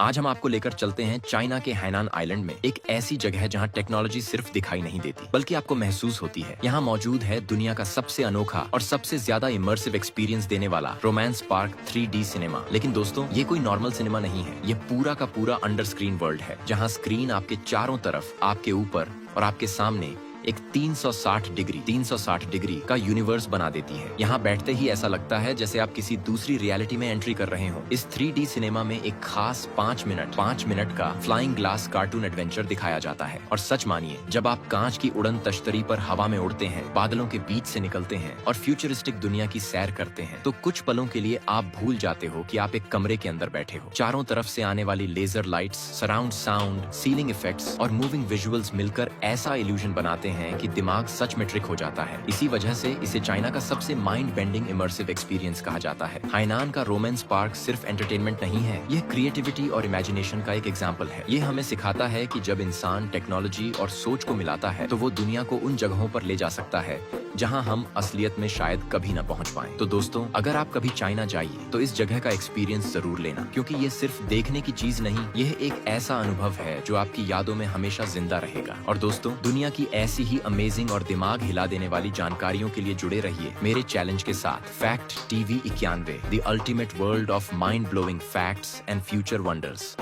आज हम आपको लेकर चलते हैं चाइना के हैनान आइलैंड में, एक ऐसी जगह है जहां टेक्नोलॉजी सिर्फ दिखाई नहीं देती बल्कि आपको महसूस होती है। यहाँ मौजूद है दुनिया का सबसे अनोखा और सबसे ज्यादा इमर्सिव एक्सपीरियंस देने वाला रोमांस पार्क 3D सिनेमा। लेकिन दोस्तों, ये कोई नॉर्मल सिनेमा नहीं है, ये पूरा का पूरा अंडर स्क्रीन वर्ल्ड है, जहाँ स्क्रीन आपके चारों तरफ, आपके ऊपर और आपके सामने एक 360 डिग्री का यूनिवर्स बना देती है। यहाँ बैठते ही ऐसा लगता है जैसे आप किसी दूसरी रियलिटी में एंट्री कर रहे हो। इस 3D सिनेमा में एक खास 5 मिनट का फ्लाइंग ग्लास कार्टून एडवेंचर दिखाया जाता है। और सच मानिए, जब आप कांच की उड़न तश्तरी पर हवा में उड़ते हैं, बादलों के बीच से निकलते हैं और फ्यूचरिस्टिक दुनिया की सैर करते हैं, तो कुछ पलों के लिए आप भूल जाते हो कि आप एक कमरे के अंदर बैठे हो। चारों तरफ से आने वाली laser lights, surround sound, ceiling effects और मूविंग विजुअल्स मिलकर ऐसा इल्यूजन बनाते हैं कि दिमाग सच में ट्रिक हो जाता है। इसी वजह से इसे चाइना का सबसे माइंड बेंडिंग इमर्सिव एक्सपीरियंस कहा जाता है। हाइनान का रोमांस पार्क सिर्फ एंटरटेनमेंट नहीं है, यह क्रिएटिविटी और इमेजिनेशन का एक एग्जाम्पल है। ये हमें सिखाता है कि जब इंसान टेक्नोलॉजी और सोच को मिलाता है तो वो दुनिया को उन जगहों पर ले जा सकता है जहां हम असलियत में शायद कभी न पहुंच पाएं। तो दोस्तों, अगर आप कभी चाइना जाइए तो इस जगह का एक्सपीरियंस जरूर लेना, क्योंकि ये सिर्फ देखने की चीज नहीं, यह एक ऐसा अनुभव है जो आपकी यादों में हमेशा जिंदा रहेगा। और दोस्तों, दुनिया की ऐसी ही अमेजिंग और दिमाग हिला देने वाली जानकारियों के लिए जुड़े रहिए मेरे चैलेंज के साथ, fact TV 91, the ultimate world of mind blowing facts and future wonders.